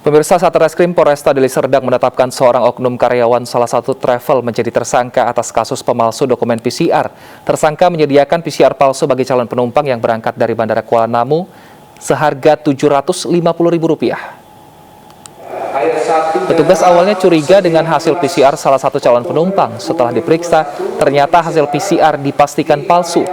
Pemirsa, Satreskrim Polresta Deli Serdang menetapkan seorang oknum karyawan salah satu travel menjadi tersangka atas kasus pemalsu dokumen PCR. Tersangka menyediakan PCR palsu bagi calon penumpang yang berangkat dari Bandara Kuala Namu seharga Rp750.000. Petugas awalnya curiga dengan hasil PCR salah satu calon penumpang. Setelah diperiksa, ternyata hasil PCR dipastikan palsu.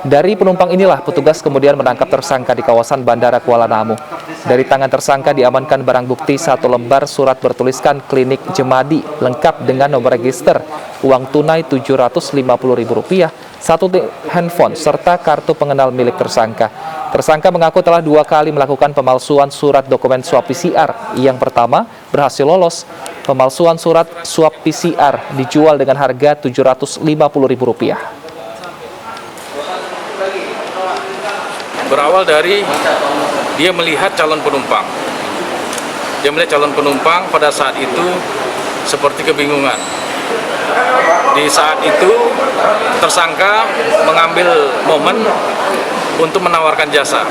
Dari penumpang inilah petugas kemudian menangkap tersangka di kawasan Bandara Kuala Namu. Dari tangan tersangka diamankan barang bukti 1 lembar surat bertuliskan Klinik Jemadi lengkap dengan nomor register, uang tunai Rp750.000, 1 handphone serta kartu pengenal milik tersangka. Tersangka mengaku telah 2 kali melakukan pemalsuan surat dokumen swab PCR. Yang pertama berhasil lolos. Pemalsuan surat swab PCR dijual dengan harga Rp750.000. Berawal dari dia melihat calon penumpang. Dia melihat calon penumpang pada saat itu seperti kebingungan. Di saat itu tersangka mengambil momen untuk menawarkan jasa.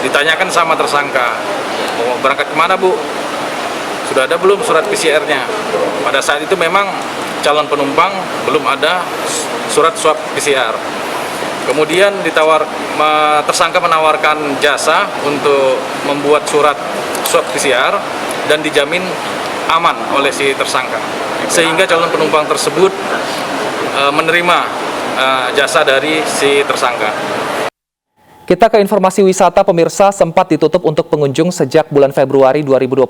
Ditanyakan sama tersangka, mau berangkat kemana Bu? Sudah ada belum surat PCR-nya? Pada saat itu memang calon penumpang belum ada surat swab PCR. Kemudian tersangka menawarkan jasa untuk membuat surat swab PCR dan dijamin aman oleh si tersangka. Sehingga calon penumpang tersebut menerima jasa dari si tersangka. Kita ke informasi wisata. Pemirsa, sempat ditutup untuk pengunjung sejak bulan Februari 2021,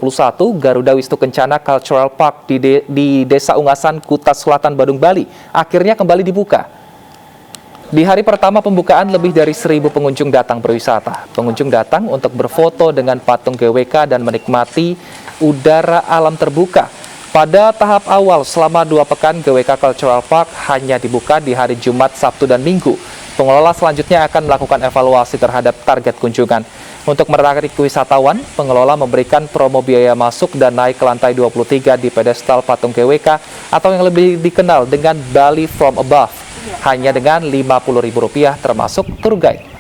Garuda Wisnu Kencana Cultural Park di Desa Ungasan, Kuta Selatan, Badung, Bali, akhirnya kembali dibuka. Di hari pertama pembukaan, lebih dari 1.000 pengunjung datang berwisata. Pengunjung datang untuk berfoto dengan patung GWK dan menikmati udara alam terbuka. Pada tahap awal, selama 2 pekan, GWK Cultural Park hanya dibuka di hari Jumat, Sabtu, dan Minggu. Pengelola selanjutnya akan melakukan evaluasi terhadap target kunjungan. Untuk menarik wisatawan, pengelola memberikan promo biaya masuk dan naik ke lantai 23 di pedestal patung GWK atau yang lebih dikenal dengan Bali From Above, hanya dengan Rp50.000 termasuk tour guide.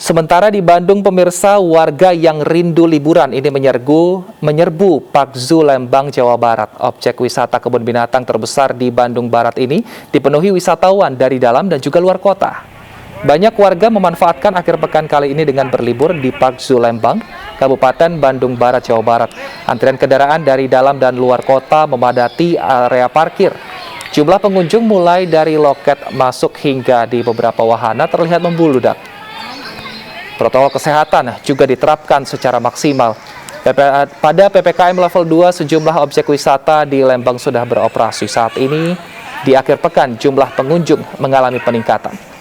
Sementara di Bandung, pemirsa, warga yang rindu liburan ini menyerbu Park Zoo Lembang, Jawa Barat. Objek wisata kebun binatang terbesar di Bandung Barat ini dipenuhi wisatawan dari dalam dan juga luar kota. Banyak warga memanfaatkan akhir pekan kali ini dengan berlibur di Park Zoo Lembang, Kabupaten Bandung Barat, Jawa Barat. Antrian kendaraan dari dalam dan luar kota memadati area parkir. Jumlah pengunjung mulai dari loket masuk hingga di beberapa wahana terlihat membludak. Protokol kesehatan juga diterapkan secara maksimal. Pada PPKM level 2, sejumlah objek wisata di Lembang sudah beroperasi. Saat ini, di akhir pekan, jumlah pengunjung mengalami peningkatan.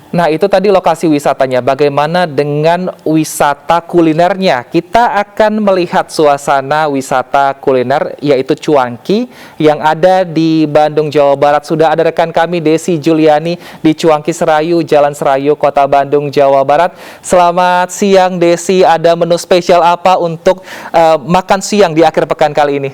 Nah, itu tadi lokasi wisatanya. Bagaimana dengan wisata kulinernya? Kita akan melihat suasana wisata kuliner, yaitu cuanki, yang ada di Bandung, Jawa Barat. Sudah ada rekan kami, Desi Juliani, di Cuanki Serayu, Jalan Serayu, Kota Bandung, Jawa Barat. Selamat siang, Desi. Ada menu spesial apa untuk makan siang di akhir pekan kali ini?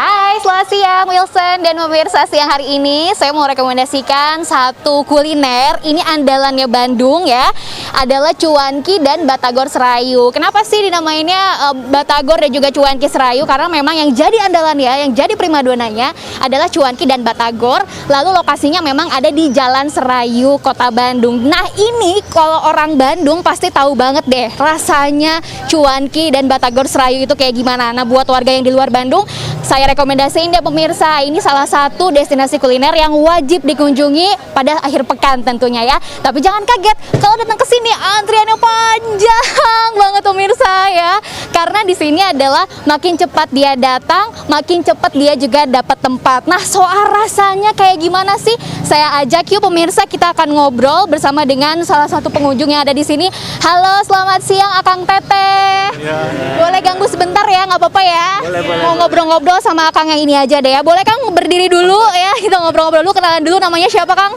Hai, selamat siang Wilson dan pemirsa. Siang hari ini saya mau rekomendasikan satu kuliner. Ini andalannya Bandung ya, adalah cuanki dan batagor serayu. Kenapa sih dinamainnya batagor dan juga cuanki serayu? Karena memang yang jadi andalannya, yang jadi primadonanya adalah cuanki dan batagor. Lalu lokasinya memang ada di Jalan Serayu, Kota Bandung. Nah, ini kalau orang Bandung pasti tahu banget deh rasanya cuanki dan batagor serayu itu kayak gimana. Nah, buat warga yang di luar Bandung, saya rekomendasiin deh pemirsa, ini salah satu destinasi kuliner yang wajib dikunjungi pada akhir pekan tentunya ya. Tapi jangan kaget kalau datang ke sini antriannya panjang banget pemirsa ya. Karena di sini adalah makin cepat dia datang, makin cepat dia juga dapat tempat. Nah, soal rasanya kayak gimana sih? Saya ajak yuk pemirsa, kita akan ngobrol bersama dengan salah satu pengunjung yang ada di sini. Halo, selamat siang Akang Teteh. Ya. Boleh ganggu sebentar ya, nggak apa-apa ya? Boleh. Mau ngobrol-ngobrol sama Akang yang ini aja deh ya. Boleh Kang berdiri dulu ya, kita ngobrol-ngobrol dulu, kenalan dulu. Namanya siapa Kang?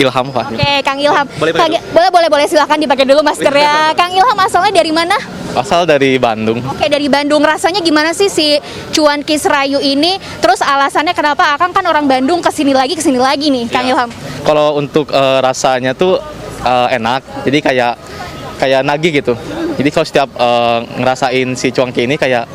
Ilham Pak. Oke, Kang Ilham. Boleh silahkan dipakai dulu maskernya. Kang Ilham asalnya dari mana? Asal dari Bandung. Oke, dari Bandung. Rasanya gimana sih si cuanki serayu ini? Terus alasannya kenapa Akang kan orang Bandung kesini lagi nih, Kang Ilham? Kalau untuk rasanya tuh enak, jadi kayak nagih gitu. Jadi kalau setiap ngerasain si cuanki ini kayak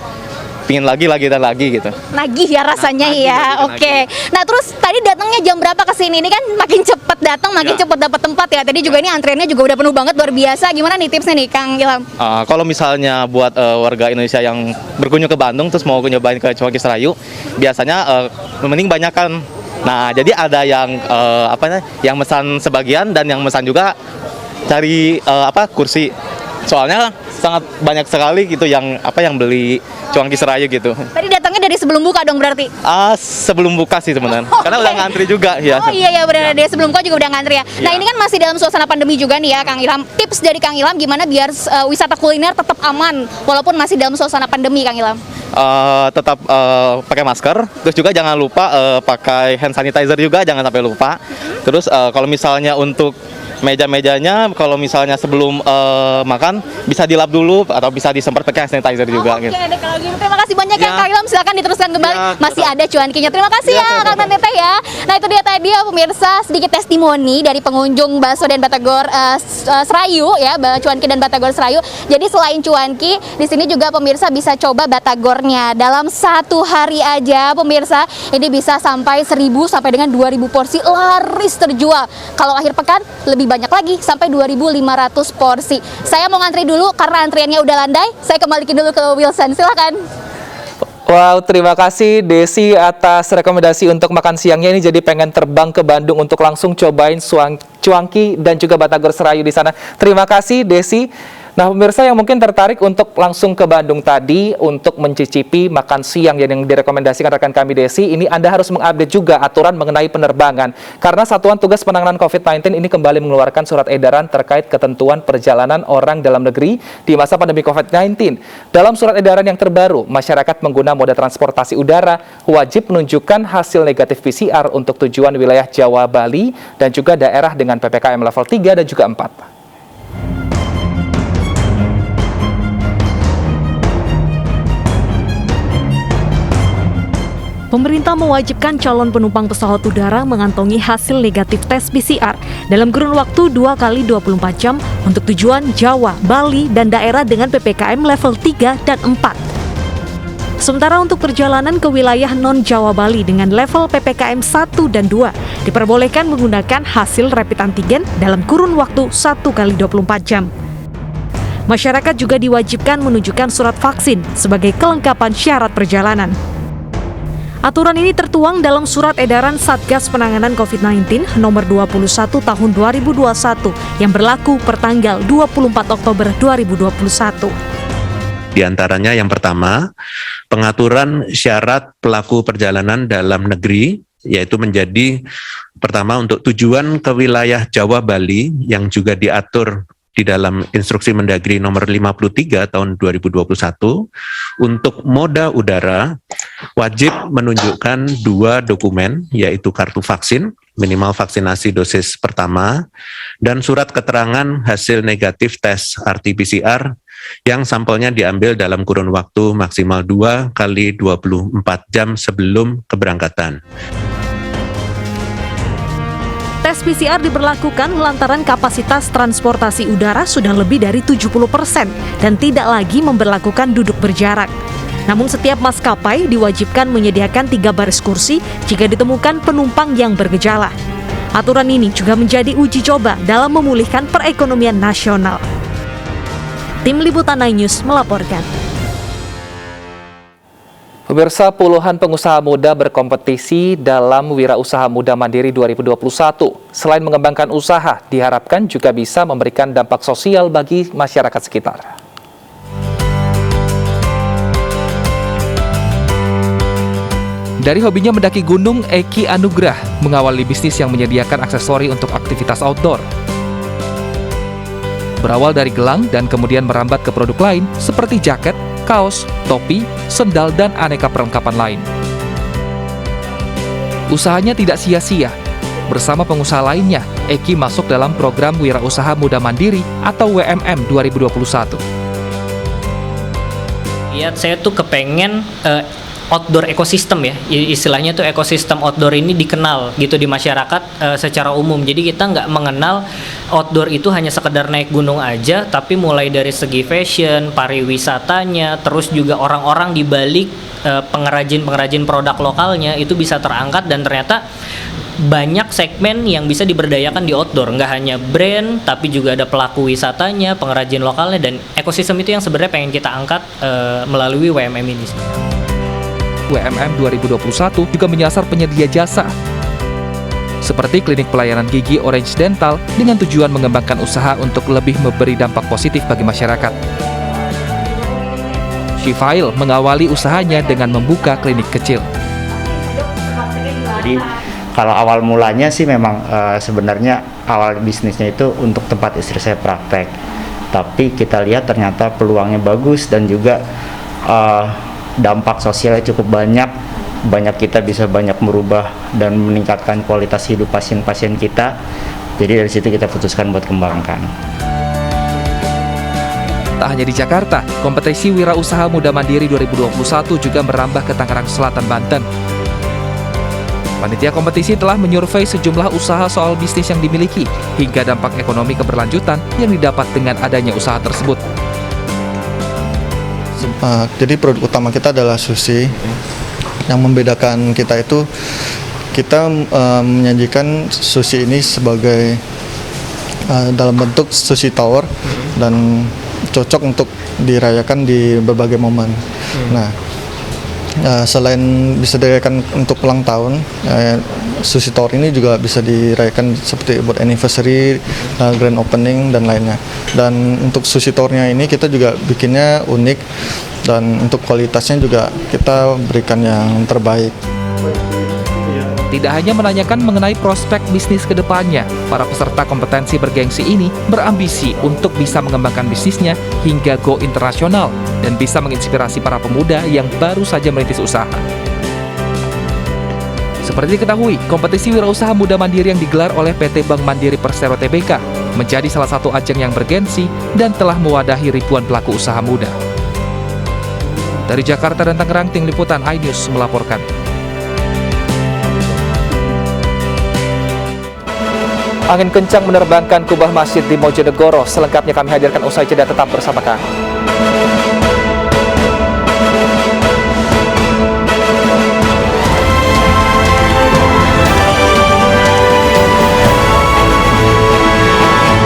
pingin lagi gitu. Nagih ya rasanya Nagih, ya. nagih, Oke. Nah, terus tadi datangnya jam berapa ke sini? Ini kan makin cepet datang, makin cepet dapat tempat ya. Tadi juga ini antreannya juga udah penuh banget, luar biasa. Gimana nih tipsnya nih, Kang Ilham? Kalau misalnya buat warga Indonesia yang berkunjung ke Bandung terus mau nyobain ke Cuanki Serayu, biasanya mending banyakan. Nah, jadi ada yang yang mesan sebagian dan yang mesan juga cari kursi. Soalnya sangat banyak sekali gitu yang beli Cuanki Serayu gitu. Tadi datangnya dari sebelum buka dong berarti? Sebelum buka sih sebenarnya. Oke. Karena udah ngantri juga ya. Oh iya benar, dari sebelum buka juga udah ngantri ya. Nah, ini kan masih dalam suasana pandemi juga nih ya, Kang Ilham. Tips dari Kang Ilham gimana biar wisata kuliner tetap aman walaupun masih dalam suasana pandemi, Kang Ilham? Tetap pakai masker, terus juga jangan lupa pakai hand sanitizer juga, jangan sampai lupa. Terus kalau misalnya untuk meja-mejanya, kalau misalnya sebelum makan bisa dilap dulu atau bisa disemprot pakai hand sanitizer juga. Oke Gitu. deh, kalau gitu terima kasih banyak ya, Ya. Kang Ilham. Silakan diteruskan kembali. Ya, Masih ada cuankinya. Terima kasih ya, Kang Tete ya. Nah, itu dia tadi ya pemirsa, sedikit testimoni dari pengunjung bakso dan batagor Serayu ya, cuanki dan batagor Serayu. Jadi selain cuanki, di sini juga pemirsa bisa coba batagornya. Dalam satu hari aja pemirsa, ini bisa sampai 1.000 sampai dengan 2.000 porsi laris terjual. Kalau akhir pekan lebih banyak lagi sampai 2.500 porsi. Saya mau ngantri dulu karena antriannya udah landai. Saya kembalikan dulu ke Wilson. Silakan. Wow, terima kasih Desi atas rekomendasi untuk makan siangnya. Ini jadi pengen terbang ke Bandung untuk langsung cobain cuanki dan juga batagor Serayu di sana. Terima kasih Desi. Nah, pemirsa yang mungkin tertarik untuk langsung ke Bandung tadi untuk mencicipi makan siang yang direkomendasikan rekan kami Desi, ini Anda harus mengupdate juga aturan mengenai penerbangan. Karena Satuan Tugas Penanganan COVID-19 ini kembali mengeluarkan surat edaran terkait ketentuan perjalanan orang dalam negeri di masa pandemi COVID-19. Dalam surat edaran yang terbaru, masyarakat pengguna moda transportasi udara wajib menunjukkan hasil negatif PCR untuk tujuan wilayah Jawa, Bali, dan juga daerah dengan PPKM level 3 dan juga 4. Pemerintah mewajibkan calon penumpang pesawat udara mengantongi hasil negatif tes PCR dalam kurun waktu 2 kali 24 jam untuk tujuan Jawa, Bali, dan daerah dengan PPKM level 3 dan 4. Sementara untuk perjalanan ke wilayah non-Jawa Bali dengan level PPKM 1 dan 2 diperbolehkan menggunakan hasil rapid antigen dalam kurun waktu 1 kali 24 jam. Masyarakat juga diwajibkan menunjukkan surat vaksin sebagai kelengkapan syarat perjalanan. Aturan ini tertuang dalam Surat Edaran Satgas Penanganan COVID-19 nomor 21 tahun 2021 yang berlaku pertanggal 24 Oktober 2021. Di antaranya yang pertama, pengaturan syarat pelaku perjalanan dalam negeri, yaitu menjadi pertama untuk tujuan ke wilayah Jawa Bali yang juga diatur di dalam Instruksi Mendagri nomor 53 tahun 2021, untuk moda udara wajib menunjukkan 2 dokumen, yaitu kartu vaksin, minimal vaksinasi dosis pertama, dan surat keterangan hasil negatif tes RT-PCR yang sampelnya diambil dalam kurun waktu maksimal 2 kali 24 jam sebelum keberangkatan. Tes PCR diberlakukan lantaran kapasitas transportasi udara sudah lebih dari 70% dan tidak lagi memberlakukan duduk berjarak. Namun setiap maskapai diwajibkan menyediakan 3 baris kursi jika ditemukan penumpang yang bergejala. Aturan ini juga menjadi uji coba dalam memulihkan perekonomian nasional. Tim Liputan 9 News melaporkan. Pemirsa, puluhan pengusaha muda berkompetisi dalam Wirausaha Muda Mandiri 2021. Selain mengembangkan usaha, diharapkan juga bisa memberikan dampak sosial bagi masyarakat sekitar. Dari hobinya mendaki gunung, Eki Anugrah mengawali bisnis yang menyediakan aksesori untuk aktivitas outdoor. Berawal dari gelang dan kemudian merambat ke produk lain seperti jaket, kaos, topi, sendal, dan aneka perlengkapan lain. Usahanya tidak sia-sia. Bersama pengusaha lainnya, Eki masuk dalam program Wirausaha Muda Mandiri atau WMM 2021. Ya, saya tuh kepengen outdoor ekosistem ya, istilahnya tuh ekosistem outdoor ini dikenal gitu di masyarakat secara umum. Jadi kita nggak mengenal outdoor itu hanya sekedar naik gunung aja, tapi mulai dari segi fashion, pariwisatanya, terus juga orang-orang di balik pengrajin-pengrajin produk lokalnya itu bisa terangkat, dan ternyata banyak segmen yang bisa diberdayakan di outdoor, nggak hanya brand tapi juga ada pelaku wisatanya, pengrajin lokalnya, dan ekosistem itu yang sebenarnya pengen kita angkat melalui WMM ini. WMM 2021 juga menyasar penyedia jasa seperti klinik pelayanan gigi Orange Dental dengan tujuan mengembangkan usaha untuk lebih memberi dampak positif bagi masyarakat. Shifail mengawali usahanya dengan membuka klinik kecil. Jadi kalau awal mulanya sih memang sebenarnya awal bisnisnya itu untuk tempat istri saya praktek. Tapi kita lihat ternyata peluangnya bagus dan juga dampak sosialnya cukup banyak. Banyak kita bisa banyak merubah dan meningkatkan kualitas hidup pasien-pasien kita. Jadi dari situ kita putuskan buat kembangkan. Tak hanya di Jakarta, kompetisi Wirausaha Muda Mandiri 2021 juga merambah ke Tangerang Selatan, Banten. Panitia kompetisi telah menyurvei sejumlah usaha soal bisnis yang dimiliki, hingga dampak ekonomi keberlanjutan yang didapat dengan adanya usaha tersebut. Jadi produk utama kita adalah sushi. Yang membedakan kita itu, kita menyajikan sushi ini sebagai dalam bentuk sushi tower dan cocok untuk dirayakan di berbagai momen. Nah, selain bisa dirayakan untuk ulang tahun, sushi tower ini juga bisa dirayakan seperti buat anniversary, grand opening dan lainnya. Dan untuk sushi towernya ini kita juga bikinnya unik, dan untuk kualitasnya juga kita berikan yang terbaik. Tidak hanya menanyakan mengenai prospek bisnis ke depannya, para peserta kompetensi bergengsi ini berambisi untuk bisa mengembangkan bisnisnya hingga go internasional dan bisa menginspirasi para pemuda yang baru saja merintis usaha. Seperti diketahui, kompetisi Wirausaha Muda Mandiri yang digelar oleh PT Bank Mandiri Persero Tbk menjadi salah satu ajang yang bergensi dan telah mewadahi ribuan pelaku usaha muda. Dari Jakarta dan Tangerang, Tim Liputan iNews melaporkan. Angin kencang menerbangkan kubah masjid di Mojonegoro. Selengkapnya kami hadirkan usai jeda, tetap bersama kami.